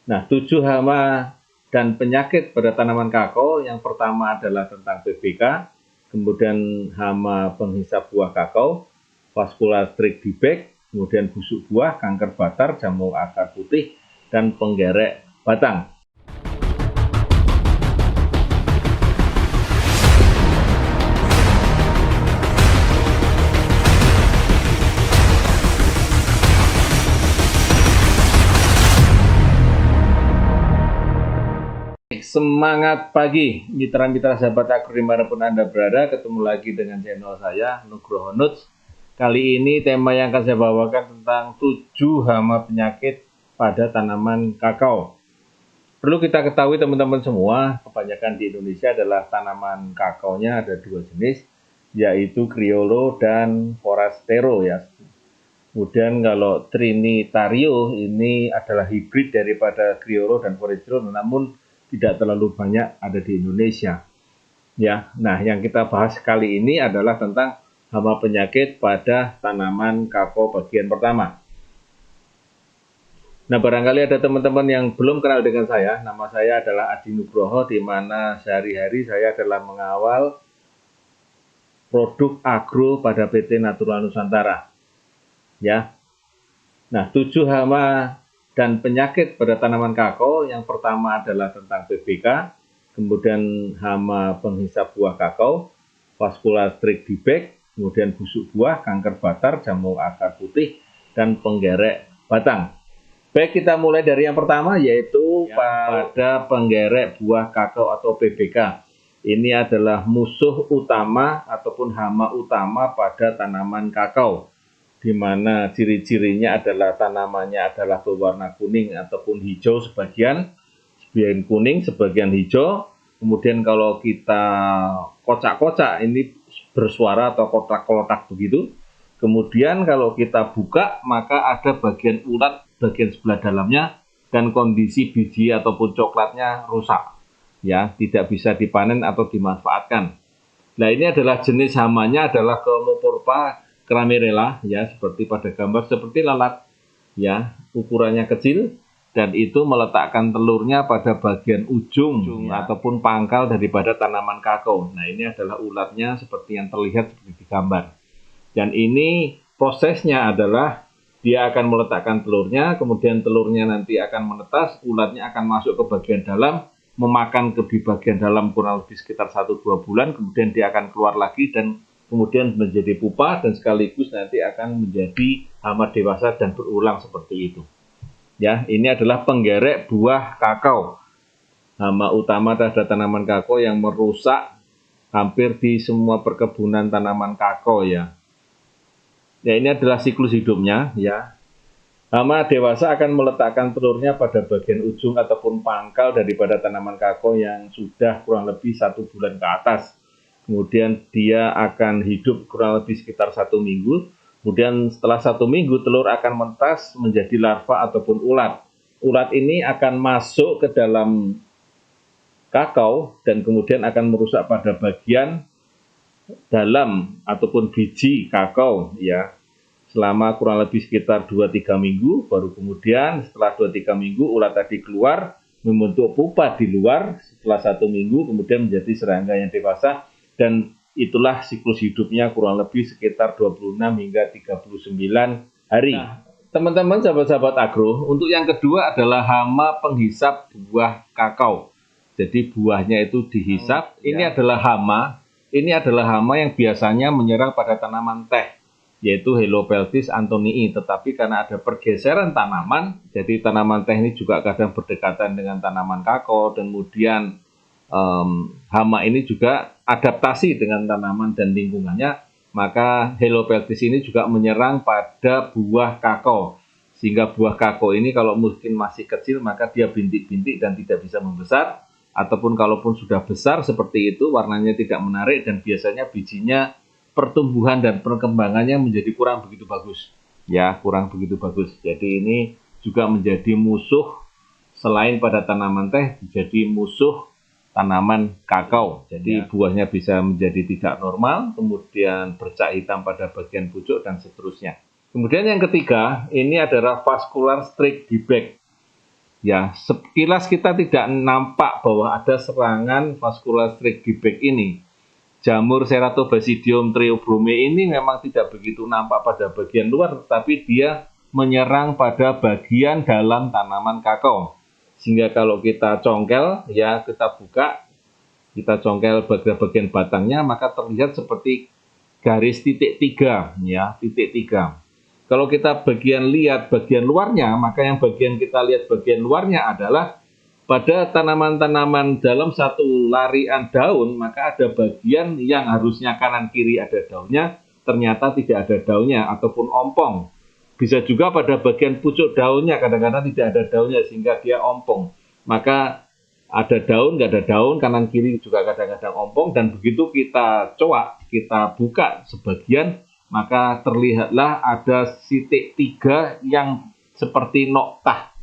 Nah, 7 hama dan penyakit pada tanaman kakao. Yang pertama adalah tentang PBK, kemudian hama penghisap buah kakao, vascular streak defect, kemudian busuk buah, kanker batar, jamur akar putih, dan penggerek batang. Semangat pagi, mitra-mitra sahabat agro dimanapun Anda berada. Ketemu lagi dengan channel saya, Nugroho Nuts. Kali ini tema yang akan saya bawakan tentang 7 hama penyakit pada tanaman kakao. Perlu kita ketahui teman-teman semua, kebanyakan di Indonesia adalah tanaman kakaonya ada 2 jenis, yaitu Criollo dan Forastero ya. Kemudian kalau Trinitario ini adalah hibrid daripada Criollo dan Forastero, namun tidak terlalu banyak ada di Indonesia. Ya, nah yang kita bahas kali ini adalah tentang hama penyakit pada tanaman kakao bagian pertama. Nah, barangkali ada teman-teman yang belum kenal dengan saya. Nama saya adalah Adi Nugroho, di mana sehari-hari saya adalah mengawal produk agro pada PT Natural Nusantara. Ya. Nah, 7 hama dan penyakit pada tanaman kakao. Yang pertama adalah tentang PBK, kemudian hama penghisap buah kakao, vascular streak defect, kemudian busuk buah, kanker batar, jamur akar putih, dan penggerek batang. Baik, kita mulai dari yang pertama, yaitu pada penggerek buah kakao atau PBK. Ini adalah musuh utama ataupun hama utama pada tanaman kakao, di mana ciri-cirinya adalah tanamannya adalah berwarna kuning ataupun hijau, sebagian kuning, sebagian hijau. Kemudian kalau kita kocak-kocak ini bersuara atau kotak-kotak begitu. Kemudian kalau kita buka maka ada bagian ulat bagian sebelah dalamnya dan kondisi biji ataupun coklatnya rusak. Ya, tidak bisa dipanen atau dimanfaatkan. Nah, ini adalah jenis hamanya adalah Chromopurpa cramerella ya, seperti pada gambar, seperti lalat ya, ukurannya kecil dan itu meletakkan telurnya pada bagian ujung ya, ataupun pangkal daripada tanaman kakao. Nah, ini adalah ulatnya seperti yang terlihat seperti di gambar. Dan ini prosesnya adalah dia akan meletakkan telurnya, kemudian telurnya nanti akan menetas, ulatnya akan masuk ke bagian dalam, memakan ke di bagian dalam kurang lebih sekitar 1-2 bulan, kemudian dia akan keluar lagi dan kemudian menjadi pupa dan sekaligus nanti akan menjadi hama dewasa dan berulang seperti itu. Ya, ini adalah penggerek buah kakao. Hama utama terhadap tanaman kakao yang merusak hampir di semua perkebunan tanaman kakao ya. Ya, ini adalah siklus hidupnya ya. Hama dewasa akan meletakkan telurnya pada bagian ujung ataupun pangkal daripada tanaman kakao yang sudah kurang lebih 1 bulan ke atas. Kemudian dia akan hidup kurang lebih sekitar 1 minggu. Kemudian setelah 1 minggu telur akan menetas menjadi larva ataupun ulat. Ulat ini akan masuk ke dalam kakao dan kemudian akan merusak pada bagian dalam ataupun biji kakao ya. Selama kurang lebih sekitar 2-3 minggu, baru kemudian setelah 2-3 minggu ulat tadi keluar membentuk pupa di luar. Setelah 1 minggu kemudian menjadi serangga yang dewasa. Dan itulah siklus hidupnya kurang lebih sekitar 26 hingga 39 hari. Nah, teman-teman sahabat-sahabat agro, untuk yang kedua adalah hama penghisap buah kakao. Jadi buahnya itu dihisap. Ini adalah hama yang biasanya menyerang pada tanaman teh, yaitu Helopeltis anthonii. Tetapi karena ada pergeseran tanaman, jadi tanaman teh ini juga kadang berdekatan dengan tanaman kakao, dan kemudian hama ini juga adaptasi dengan tanaman dan lingkungannya, maka Helopeltis ini juga menyerang pada buah kakao, sehingga buah kakao ini kalau mungkin masih kecil maka dia bintik-bintik dan tidak bisa membesar, ataupun kalaupun sudah besar seperti itu warnanya tidak menarik dan biasanya bijinya pertumbuhan dan perkembangannya menjadi kurang begitu bagus. Ya, kurang begitu bagus. Jadi ini juga menjadi musuh selain pada tanaman teh, menjadi musuh tanaman kakao. Jadi buahnya bisa menjadi tidak normal, kemudian bercak hitam pada bagian pucuk dan seterusnya. Kemudian yang ketiga, ini adalah vascular streak defect. Ya, sekilas kita tidak nampak bahwa ada serangan vascular streak di back ini. Jamur Ceratobasidium triobrome ini memang tidak begitu nampak pada bagian luar, tapi dia menyerang pada bagian dalam tanaman kakao. Sehingga kalau kita congkel, ya kita buka, kita congkel bagian batangnya, maka terlihat seperti garis titik 3, ya, titik 3. Kalau kita lihat bagian luarnya, maka yang kita lihat bagian luarnya adalah pada tanaman-tanaman dalam satu larian daun, maka ada bagian yang harusnya kanan kiri ada daunnya, ternyata tidak ada daunnya ataupun ompong. Bisa juga pada bagian pucuk daunnya, kadang-kadang tidak ada daunnya sehingga dia ompong. Maka ada daun, nggak ada daun, kanan kiri juga kadang-kadang ompong, dan begitu kita coak, kita buka sebagian, maka terlihatlah ada titik 3 yang seperti noktah.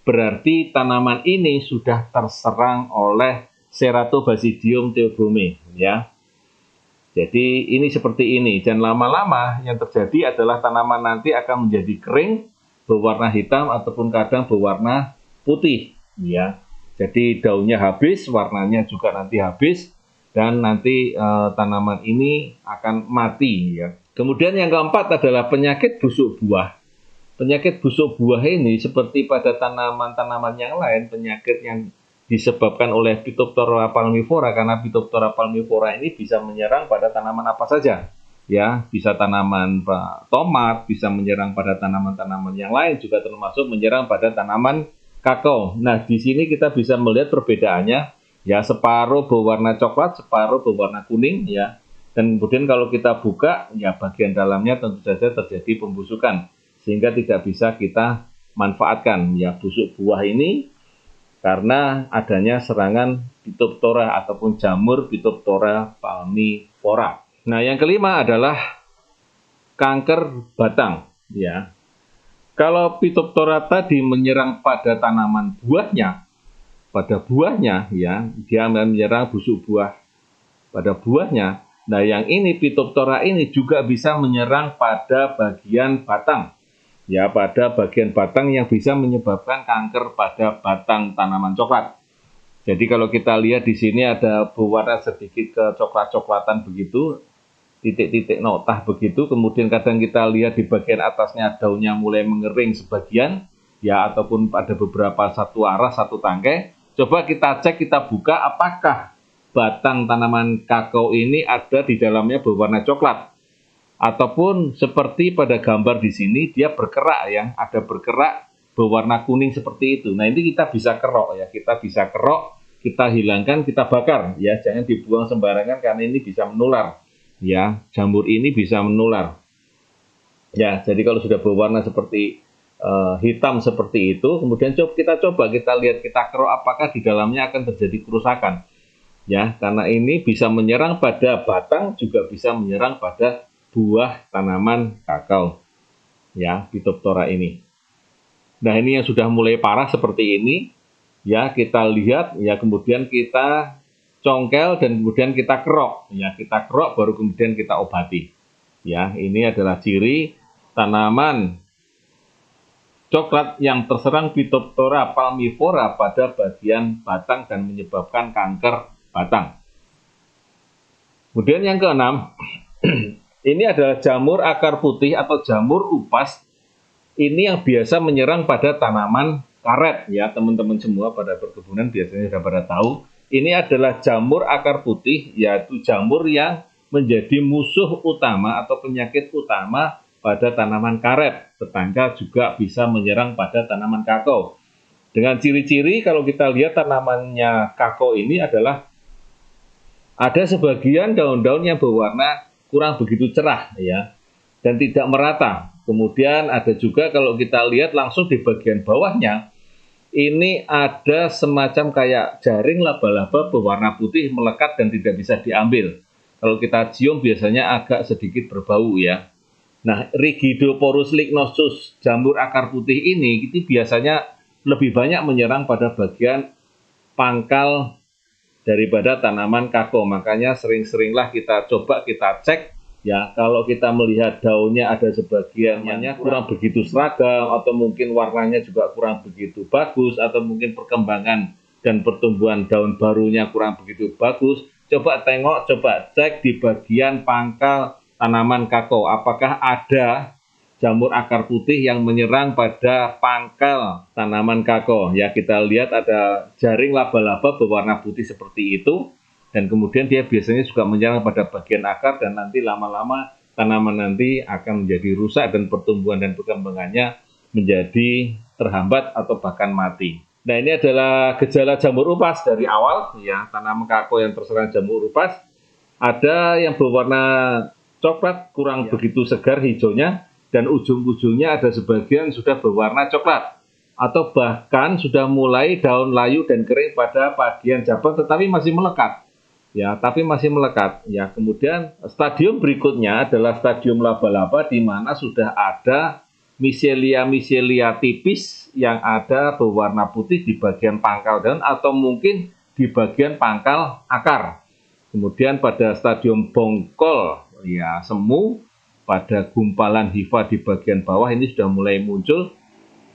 Berarti tanaman ini sudah terserang oleh Ceratobasidium theobrome, ya. Jadi ini seperti ini, dan lama-lama yang terjadi adalah tanaman nanti akan menjadi kering, berwarna hitam ataupun kadang berwarna putih, ya. Jadi daunnya habis, warnanya juga nanti habis, dan nanti tanaman ini akan mati, ya. Kemudian yang keempat adalah penyakit busuk buah. Penyakit busuk buah ini seperti pada tanaman-tanaman yang lain, penyakit yang disebabkan oleh Phytophthora palmivora, karena Phytophthora palmivora ini bisa menyerang pada tanaman apa saja. Ya, bisa tanaman tomat, bisa menyerang pada tanaman-tanaman yang lain, juga termasuk menyerang pada tanaman kakao. Nah, di sini kita bisa melihat perbedaannya, ya, separuh berwarna coklat, separuh berwarna kuning, ya. Dan kemudian kalau kita buka, ya bagian dalamnya tentu saja terjadi pembusukan, sehingga tidak bisa kita manfaatkan, ya, busuk buah ini karena adanya serangan Phytophthora ataupun jamur Phytophthora palmivora. Nah, yang kelima adalah kanker batang, ya. Kalau Phytophthora tadi menyerang pada tanaman buahnya, ya, dia menyerang busuk buah pada buahnya. Nah, yang ini Phytophthora ini juga bisa menyerang pada bagian batang. Ya, pada bagian batang yang bisa menyebabkan kanker pada batang tanaman coklat. Jadi kalau kita lihat di sini ada berwarna sedikit kecoklat-coklatan begitu, titik-titik noktah begitu, kemudian kadang kita lihat di bagian atasnya daunnya mulai mengering sebagian, ya, ataupun ada beberapa satu arah, satu tangkai. Coba kita cek, kita buka apakah batang tanaman kakao ini ada di dalamnya berwarna coklat. Ataupun seperti pada gambar di sini, dia berkerak, ya, ada berkerak berwarna kuning seperti itu. Nah, ini kita bisa kerok, ya, kita bisa kerok, kita hilangkan, kita bakar, ya, jangan dibuang sembarangan karena ini bisa menular, ya, jamur ini bisa menular. Ya, jadi kalau sudah berwarna seperti hitam seperti itu, kemudian kita lihat, kita kerok apakah di dalamnya akan terjadi kerusakan, ya, karena ini bisa menyerang pada batang, juga bisa menyerang pada buah tanaman kakao, ya, Phytophthora ini. Nah, ini yang sudah mulai parah seperti ini, ya, kita lihat, ya, kemudian kita congkel dan kemudian kita kerok, ya, kita kerok baru kemudian kita obati. Ya, ini adalah ciri tanaman coklat yang terserang Phytophthora palmivora pada bagian batang dan menyebabkan kanker batang. Kemudian yang keenam, ini adalah jamur akar putih atau jamur upas. Ini yang biasa menyerang pada tanaman karet, ya, teman-teman semua pada perkebunan biasanya sudah pada tahu. Ini adalah jamur akar putih, yaitu jamur yang menjadi musuh utama atau penyakit utama pada tanaman karet. Tetangga juga bisa menyerang pada tanaman kakao. Dengan ciri-ciri kalau kita lihat tanamannya kakao ini adalah ada sebagian daun-daun yang berwarna kurang begitu cerah, ya, dan tidak merata. Kemudian ada juga kalau kita lihat langsung di bagian bawahnya, ini ada semacam kayak jaring laba-laba berwarna putih melekat dan tidak bisa diambil. Kalau kita cium biasanya agak sedikit berbau, ya. Nah, Rigidoporus lignosus, jamur akar putih ini, itu biasanya lebih banyak menyerang pada bagian pangkal daripada tanaman kakao. Makanya sering-seringlah kita coba kita cek Ya, kalau kita melihat daunnya ada sebagian yang kurang begitu seragam, atau mungkin warnanya juga kurang begitu bagus, atau mungkin perkembangan dan pertumbuhan daun barunya kurang begitu bagus, coba tengok, coba cek di bagian pangkal tanaman kakao, apakah ada jamur akar putih yang menyerang pada pangkal tanaman kakao. Ya, kita lihat ada jaring laba-laba berwarna putih seperti itu. Dan kemudian dia biasanya juga menyerang pada bagian akar, dan nanti lama-lama tanaman nanti akan menjadi rusak dan pertumbuhan dan perkembangannya menjadi terhambat atau bahkan mati. Nah, ini adalah gejala jamur upas dari awal, ya, tanaman kakao yang terserang jamur upas. Ada yang berwarna coklat, kurang begitu segar hijaunya, dan ujung-ujungnya ada sebagian sudah berwarna coklat, atau bahkan sudah mulai daun layu dan kering pada bagian cabang, tetapi masih melekat. Ya, tapi masih melekat. Ya, kemudian stadium berikutnya adalah stadium laba-laba, di mana sudah ada miselia tipis yang ada berwarna putih di bagian pangkal daun atau mungkin di bagian pangkal akar. Kemudian pada stadium bongkol, ya, semu pada gumpalan hifa di bagian bawah ini sudah mulai muncul,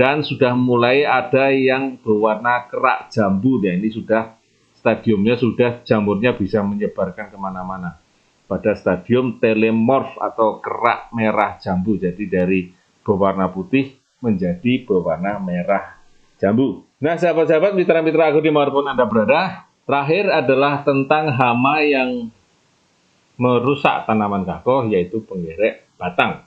dan sudah mulai ada yang berwarna kerak jambu. Ya, ini sudah stadiumnya, sudah jamurnya bisa menyebarkan kemana-mana. Pada stadium telemorf atau kerak merah jambu, jadi dari berwarna putih menjadi berwarna merah jambu. Nah, sahabat-sahabat, mitra-mitra aku dimanapun Anda berada, terakhir adalah tentang hama yang merusak tanaman kakao, yaitu penggerek batang,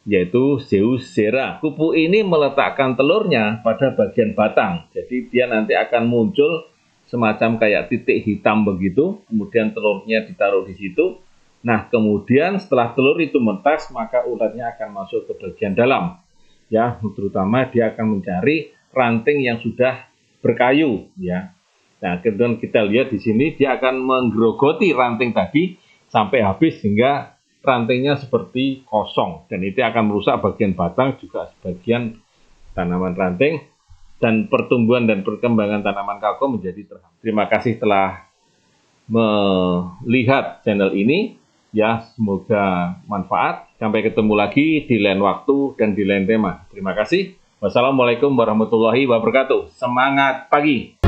yaitu Zeus-zera. Kupu ini meletakkan telurnya pada bagian batang, jadi dia nanti akan muncul semacam kayak titik hitam begitu, kemudian telurnya ditaruh di situ. Nah, kemudian setelah telur itu menetas, maka ulatnya akan masuk ke bagian dalam. Ya, terutama dia akan mencari ranting yang sudah berkayu, ya. Nah, kemudian kita lihat di sini dia akan menggerogoti ranting tadi sampai habis hingga rantingnya seperti kosong, dan itu akan merusak bagian batang, juga sebagian tanaman ranting, dan pertumbuhan dan perkembangan tanaman kakao menjadi terhambat. Terima kasih telah melihat channel ini. Ya, semoga manfaat. Sampai ketemu lagi di lain waktu dan di lain tema. Terima kasih. Wassalamualaikum warahmatullahi wabarakatuh. Semangat pagi.